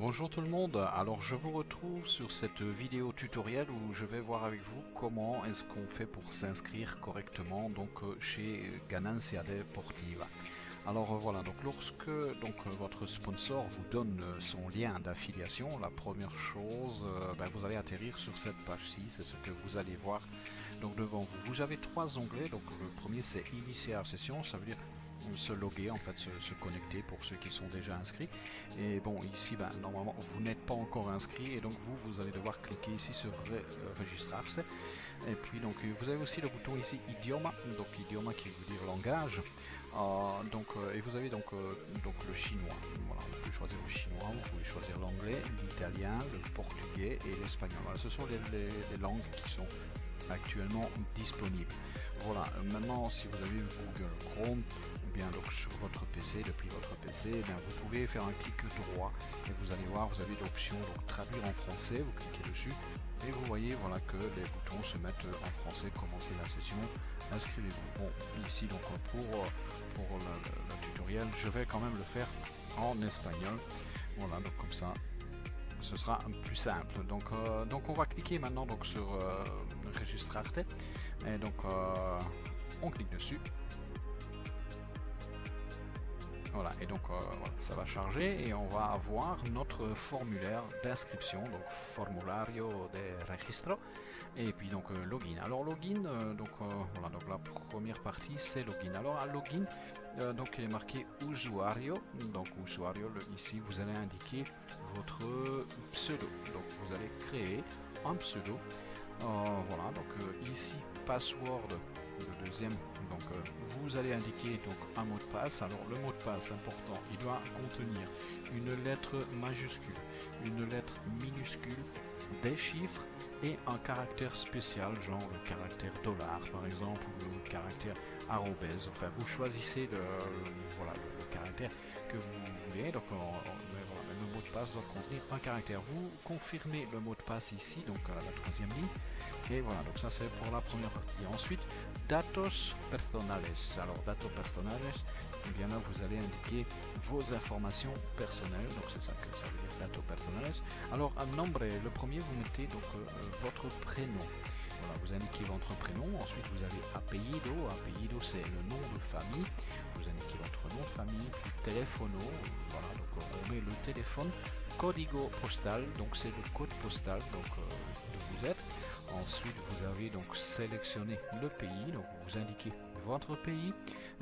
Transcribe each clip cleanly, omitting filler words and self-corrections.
Bonjour tout le monde, alors je vous retrouve sur cette vidéo tutoriel où je vais voir avec vous comment est-ce qu'on fait pour s'inscrire correctement chez Ganancia Deportiva. Alors voilà, donc lorsque votre sponsor vous donne son lien d'affiliation, la première chose, vous allez atterrir sur cette page-ci, c'est ce que vous allez voir donc devant vous. Vous avez trois onglets, donc le premier c'est initier la session, ça veut dire se loguer, en fait se connecter pour ceux qui sont déjà inscrits. Et bon, ici normalement vous n'êtes pas encore inscrit et donc vous allez devoir cliquer ici sur registrarse. Et puis donc vous avez aussi le bouton ici idioma, donc idioma qui veut dire langage. Et vous avez donc le chinois. Voilà, vous pouvez choisir le chinois, vous pouvez choisir l'anglais, l'italien, le portugais et l'espagnol. Voilà, ce sont les langues qui sont actuellement disponibles. Voilà, maintenant si vous avez Google Chrome, donc sur votre PC, depuis votre PC, vous pouvez faire un clic droit et vous allez voir, vous avez l'option traduire en français, vous cliquez dessus et vous voyez voilà que les boutons se mettent en français, commencer la session, inscrivez-vous. Bon, ici donc pour le tutoriel, je vais quand même le faire en espagnol. Voilà, donc comme ça ce sera plus simple. Donc on va cliquer maintenant sur registrarte et donc on clique dessus. Voilà, et donc voilà, ça va charger et on va avoir notre formulaire d'inscription, donc formulario de registro, et puis donc login. Alors login, voilà, donc la première partie c'est login. Alors à login, donc il est marqué usuario, donc usuario, ici vous allez indiquer votre pseudo, donc vous allez créer un pseudo. Voilà, donc ici password, le deuxième, donc vous allez indiquer donc un mot de passe. Alors le mot de passe important, il doit contenir une lettre majuscule, une lettre minuscule, des chiffres et un caractère spécial, genre le caractère dollar par exemple, ou le caractère arrobase. Enfin vous choisissez le caractère que vous voulez. Donc le mot de passe doit contenir un caractère. Vous confirmez le mot de passe ici, donc à la troisième ligne. Et voilà, donc ça c'est pour la première partie. Ensuite, datos personales. Alors datos personales, et bien là vous allez indiquer vos informations personnelles. Donc c'est ça que ça veut dire, datos personales. Alors un nombre, le premier vous mettez donc votre prénom. Voilà, vous indiquez votre prénom, ensuite vous avez apellido, apellido c'est le nom de famille, vous indiquez votre nom de famille, puis téléphono, voilà, donc on met le téléphone, código postal, donc c'est le code postal donc d'où vous êtes. Ensuite vous avez donc sélectionné le pays, donc vous indiquez votre pays,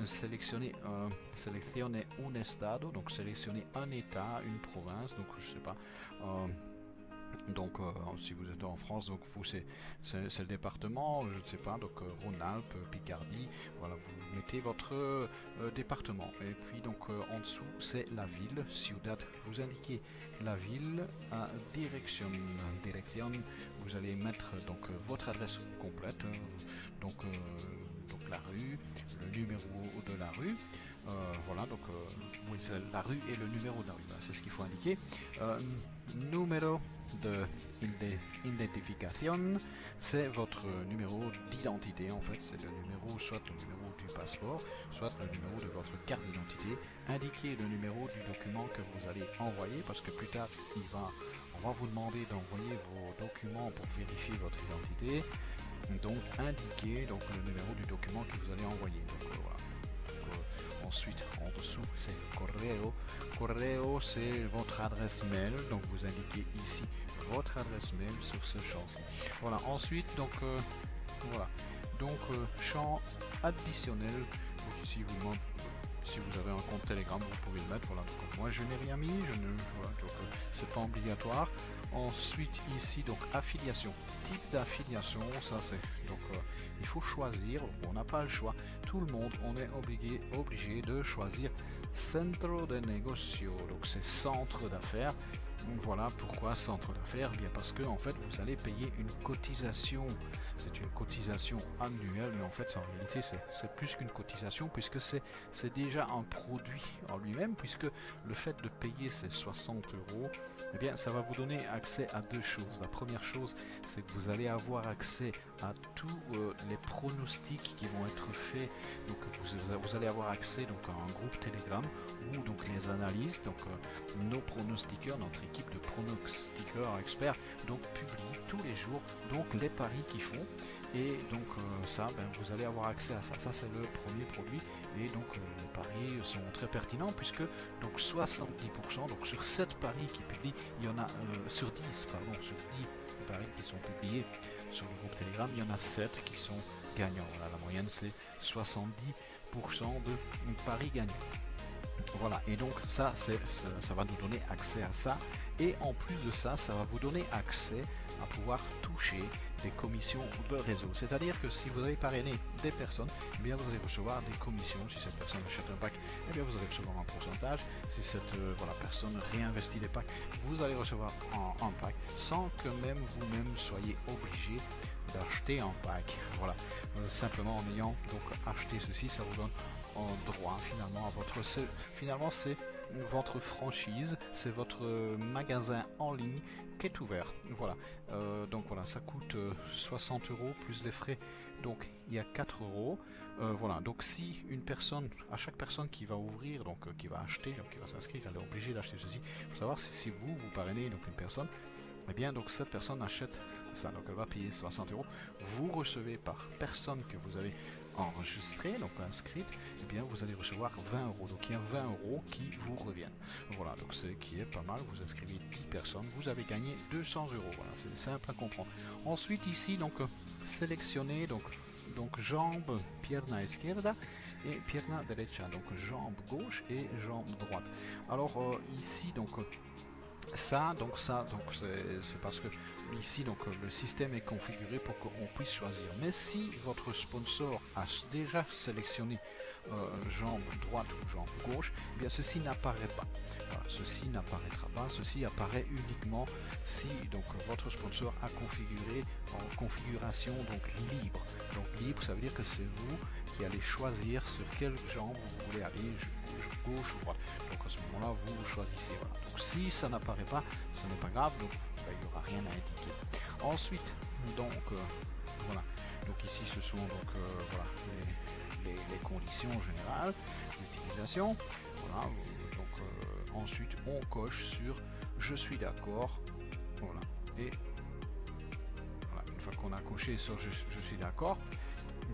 sélectionnez un estado, donc sélectionnez un état, une province, donc je sais pas. Donc si vous êtes en France, donc vous c'est le département, je ne sais pas, donc Rhône-Alpes, Picardie, voilà, vous mettez votre département. Et puis donc en dessous c'est la ville, ciudad, vous indiquez la ville, direction, vous allez mettre donc votre adresse complète, donc la rue, le numéro de la rue, voilà, donc oui, la rue et le numéro de la rue, c'est ce qu'il faut indiquer. Numéro de identification, c'est votre numéro d'identité, en fait c'est le numéro, soit le numéro du passeport, soit le numéro de votre carte d'identité. Indiquez le numéro du document que vous allez envoyer, parce que plus tard on va vous demander d'envoyer vos documents pour vérifier votre identité. Donc indiquez donc le numéro du document que vous allez envoyer. Donc voilà. Ensuite, en dessous, c'est correo. Correo, c'est votre adresse mail. Donc, vous indiquez ici votre adresse mail sur ce champ-ci. Voilà. Ensuite, donc, voilà. Donc, champ additionnel. Donc, ici, vous demande si vous avez un compte Telegram, vous pouvez le mettre. Voilà. Donc, moi, je n'ai rien mis. Voilà, donc, c'est pas obligatoire. Ensuite, ici, donc, affiliation. Type d'affiliation, ça c'est. Donc, il faut choisir. On n'a pas le choix. Tout le monde, on est obligé de choisir Centro de Negocio. Donc, c'est centre d'affaires. Voilà pourquoi centre d'affaires. Bien parce que en fait, vous allez payer une cotisation. C'est une cotisation annuelle, mais en fait, en réalité, c'est plus qu'une cotisation puisque c'est déjà un produit en lui-même, puisque le fait de payer ces 60 €, eh bien, ça va vous donner accès à deux choses. La première chose, c'est que vous allez avoir accès à tous les pronostics qui vont être faits. Donc, vous allez avoir accès donc à un groupe Telegram où donc les analystes, donc nos pronostiqueurs, notre équipe de pronostiqueurs experts donc publie tous les jours donc les paris qu'ils font. Et donc ça, vous allez avoir accès à ça. Ça c'est le premier produit. Et donc les paris sont très pertinents puisque donc 70%, donc sur 7 paris qui publient, il y en a sur 10 paris qui sont publiés sur le groupe Telegram, il y en a 7 qui sont gagnants. Voilà, la moyenne c'est 70% de paris gagnants. Voilà, et donc ça va nous donner accès à ça. Et en plus de ça, ça va vous donner accès à pouvoir toucher des commissions de réseau. C'est-à-dire que si vous avez parrainé des personnes, eh bien vous allez recevoir des commissions. Si cette personne achète un pack, eh bien vous allez recevoir un pourcentage. Si cette personne réinvestit des packs, vous allez recevoir un pack sans que même vous-même soyez obligé d'acheter un pack. Voilà, simplement en ayant donc acheté ceci, ça vous donne un droit finalement à votre... Finalement c'est votre franchise, c'est votre magasin en ligne qui est ouvert. Voilà, donc voilà, ça coûte 60 € plus les frais, donc il y a 4 €. Voilà, donc si une personne, à chaque personne qui va ouvrir, donc qui va acheter, donc qui va s'inscrire, elle est obligée d'acheter ceci. Il faut savoir si vous parrainez donc une personne, et bien donc cette personne achète ça, donc elle va payer 60 €. Vous recevez par personne que vous avez enregistré, donc inscrite, et bien vous allez recevoir 20 €. Donc il y a 20 € qui vous reviennent. Voilà, donc c'est qui est pas mal. Vous inscrivez 10 personnes, vous avez gagné 200 €. Voilà, c'est simple à comprendre. Ensuite ici donc sélectionnez donc jambe pierna izquierda et pierna derecha, donc jambe gauche et jambe droite. Alors ici donc ça c'est parce que ici donc le système est configuré pour qu'on puisse choisir. Mais si votre sponsor a déjà sélectionné jambe droite ou jambe gauche, eh bien ceci n'apparaît pas. Voilà, ceci n'apparaîtra pas. Ceci apparaît uniquement si donc votre sponsor a configuré en configuration donc libre. Donc libre, ça veut dire que c'est vous qui allez choisir sur quelle jambe vous voulez aller, gauche ou droite. Donc à ce moment-là, vous choisissez. Voilà. Donc si ça n'apparaît pas, ce n'est pas grave. Donc il n'y aura rien à indiquer. Ensuite, donc voilà. Donc ici, ce sont donc voilà les conditions générales d'utilisation. Voilà. Donc ensuite, on coche sur je suis d'accord. Voilà. Et voilà, une fois qu'on a coché sur je suis d'accord.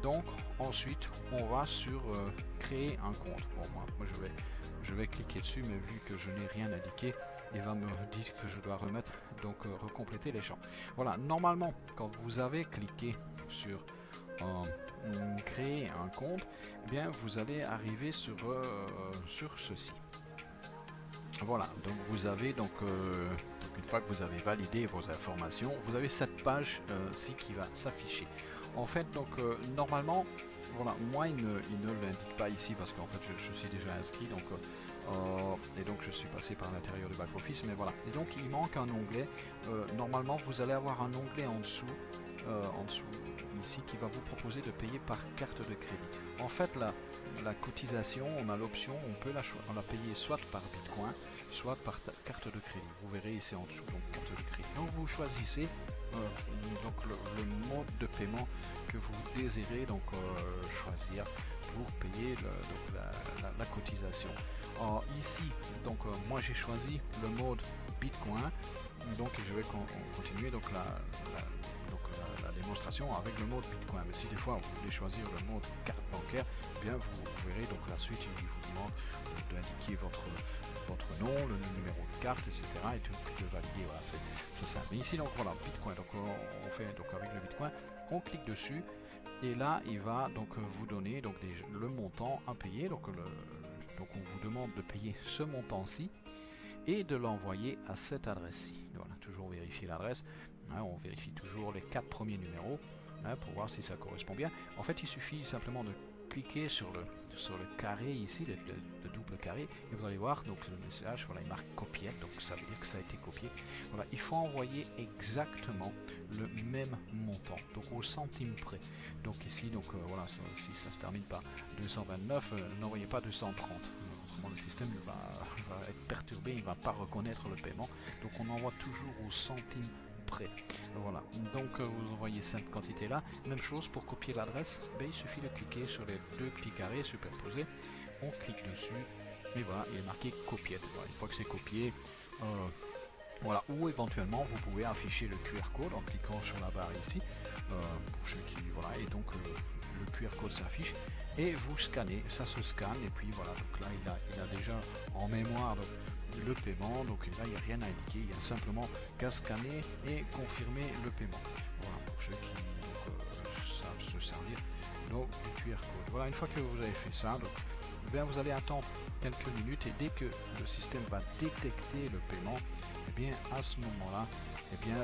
Donc ensuite on va sur créer un compte. Bon, moi je vais cliquer dessus, mais vu que je n'ai rien indiqué, il va me dire que je dois remettre donc recompléter les champs. Voilà, normalement quand vous avez cliqué sur créer un compte, eh bien vous allez arriver sur ceci. Voilà, donc vous avez donc une fois que vous avez validé vos informations, vous avez cette page-ci qui va s'afficher. En fait, donc normalement, voilà, moi il ne l'indique pas ici parce qu'en fait je suis déjà inscrit, donc et donc je suis passé par l'intérieur du back office, mais voilà. Et donc il manque un onglet. Normalement, vous allez avoir un onglet en dessous ici qui va vous proposer de payer par carte de crédit. En fait, la cotisation, on a l'option, on la payer soit par Bitcoin, soit par carte de crédit. Vous verrez ici en dessous, donc carte de crédit. Donc vous choisissez donc le mode de paiement que vous désirez donc choisir pour payer la cotisation. Ici, donc moi j'ai choisi le mode Bitcoin, donc je vais continuer donc la démonstration avec le mode Bitcoin. Mais si des fois vous voulez choisir le mode carte bancaire, eh bien vous verrez donc la suite il vous demande d'indiquer votre nom, le numéro de carte, etc. et tout de valider. Voilà, c'est ça. Mais ici donc voilà Bitcoin. Donc on fait donc avec le Bitcoin, on clique dessus et là il va donc vous donner donc le montant à payer. Donc on vous demande de payer ce montant-ci et de l'envoyer à cette adresse-ci. Voilà, toujours vérifier l'adresse. On vérifie toujours les 4 premiers numéros pour voir si ça correspond bien. En fait, il suffit simplement de cliquer sur le carré ici, le double carré, et vous allez voir donc le message, voilà, il marque copier, donc ça veut dire que ça a été copié. Voilà, il faut envoyer exactement le même montant, donc au centime près. Donc ici, donc voilà, si ça se termine par 229, n'envoyez pas 230. Autrement, le système va être perturbé, il ne va pas reconnaître le paiement. Donc on envoie toujours au centime près. Voilà, donc vous envoyez cette quantité là. Même chose pour copier l'adresse, il suffit de cliquer sur les deux petits carrés superposés, on clique dessus et voilà, il est marqué copier. Voilà, une fois que c'est copié, Voilà, ou éventuellement vous pouvez afficher le QR code en cliquant sur la barre ici, pour ceux qui, voilà, et donc le QR code s'affiche et vous scannez, ça se scanne et puis voilà, donc là il a déjà en mémoire le paiement, donc là il n'y a rien à indiquer, il y a simplement qu'à scanner et confirmer le paiement. Voilà, pour ceux qui savent se servir donc du QR code. Voilà, une fois que vous avez fait ça, donc, bien, vous allez attendre quelques minutes et dès que le système va détecter le paiement, et bien à ce moment-là, et bien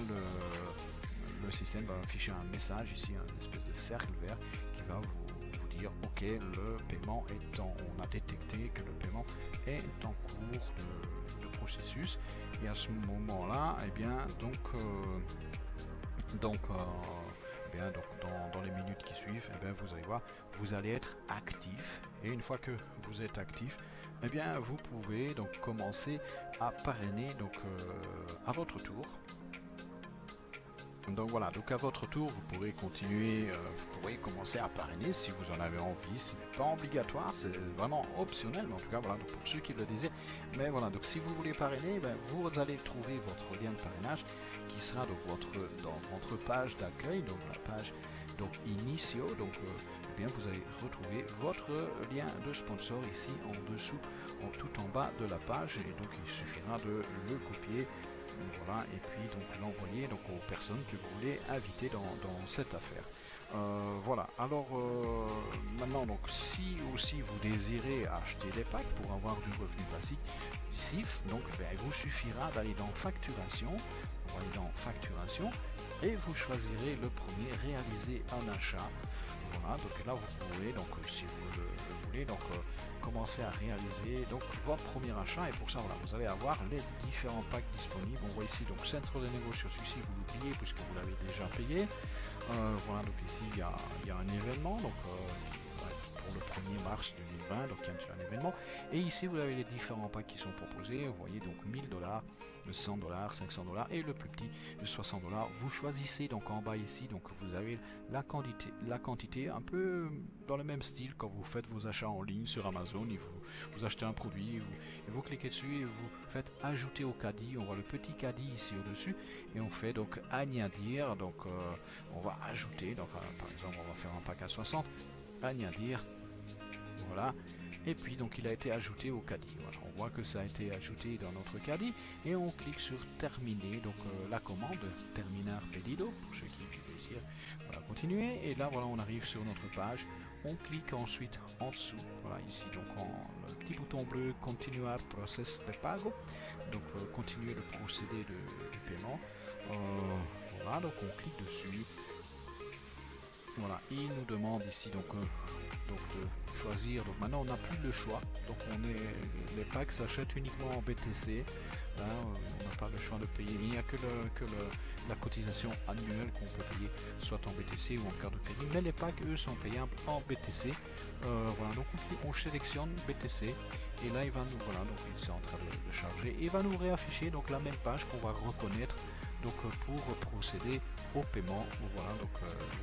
le système va afficher un message ici, une espèce de cercle vert qui va vous dire ok, le paiement est on a détecté que le paiement est en cours de processus, et à ce moment-là, et bien dans les minutes qui suivent, eh bien, vous allez voir, vous allez être actif, et une fois que vous êtes actif, eh bien, vous pouvez donc commencer à parrainer donc, à votre tour. Donc voilà, donc à votre tour, vous pourrez continuer, vous pourrez commencer à parrainer si vous en avez envie. Ce n'est pas obligatoire, c'est vraiment optionnel, mais en tout cas voilà, donc pour ceux qui le désirent. Mais voilà, donc si vous voulez parrainer, ben, vous allez trouver votre lien de parrainage qui sera donc dans votre page d'accueil, donc la page donc Initio, donc eh bien vous allez retrouver votre lien de sponsor ici en dessous, tout en bas de la page, et donc il suffira de le copier. Voilà, et puis donc l'envoyer donc aux personnes que vous voulez inviter dans cette affaire. Voilà, alors maintenant donc si aussi vous désirez acheter des packs pour avoir du revenu passif, donc ben, il vous suffira d'aller dans facturation, on va aller dans facturation et vous choisirez le premier, réaliser un achat. Voilà, donc là vous pouvez donc si vous le voulez donc commencer à réaliser donc votre premier achat, et pour ça voilà, vous allez avoir les différents packs disponibles. On voit ici donc centre de négociation, celui-ci vous l'oubliez puisque vous l'avez déjà payé. Voilà, donc ici il y a un événement donc qui va être pour le 1er mars 2020, donc il y a déjà un événement, et ici vous avez les différents packs qui sont proposés. Vous voyez donc 1000$, 100$, 500$ et le plus petit de 60$. Vous choisissez donc en bas ici, donc vous avez la quantité un peu dans le même style quand vous faites vos achats en ligne sur Amazon. Vous achetez un produit et vous cliquez dessus et vous faites ajouter au caddie. On voit le petit caddie ici au dessus et on fait donc añadir, donc on va ajouter, donc par exemple on va faire un pack à 60, añadir, voilà. Et puis donc il a été ajouté au caddie. Voilà, on voit que ça a été ajouté dans notre caddie et on clique sur terminer, donc la commande terminar pedido pour ceux qui désirent, voilà, continuer, et là voilà, on arrive sur notre page. On clique ensuite en dessous, voilà ici donc le petit bouton bleu continuar process de pago, donc continuer le procédé de paiement. Voilà, donc on clique dessus. Voilà, il nous demande ici donc de choisir. Donc maintenant on n'a plus le choix, donc les packs s'achètent uniquement en BTC. Hein, on n'a pas le choix de payer, il n'y a que la cotisation annuelle qu'on peut payer soit en BTC ou en carte de crédit, mais les packs eux sont payables en BTC. Voilà, donc on sélectionne BTC et là il va nous, voilà, donc il est en train de charger et il va nous réafficher donc la même page qu'on va reconnaître donc pour procéder au paiement. Voilà, donc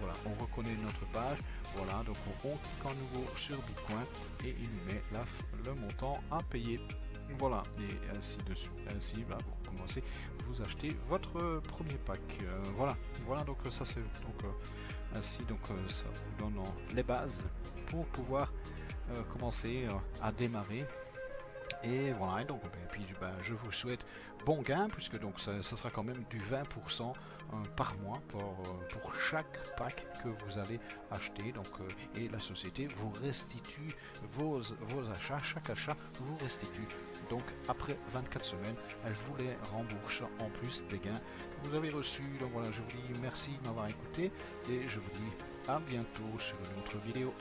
voilà, on reconnaît notre page. Voilà, donc on clique en nouveau sur Bitcoin et il nous met le montant à payer. Voilà, et ainsi bah, vous commencez, vous achetez votre premier pack. Voilà, donc ça c'est donc ainsi donc ça vous donne les bases pour pouvoir commencer à démarrer. Et voilà, et donc et puis ben, je vous souhaite bon gain, puisque donc ça sera quand même du 20% par mois pour chaque pack que vous allez acheter. Donc et la société vous restitue vos achats, chaque achat vous restitue. Donc après 24 semaines, elle vous les rembourse en plus des gains que vous avez reçus. Donc voilà, je vous dis merci de m'avoir écouté et je vous dis à bientôt sur une autre vidéo.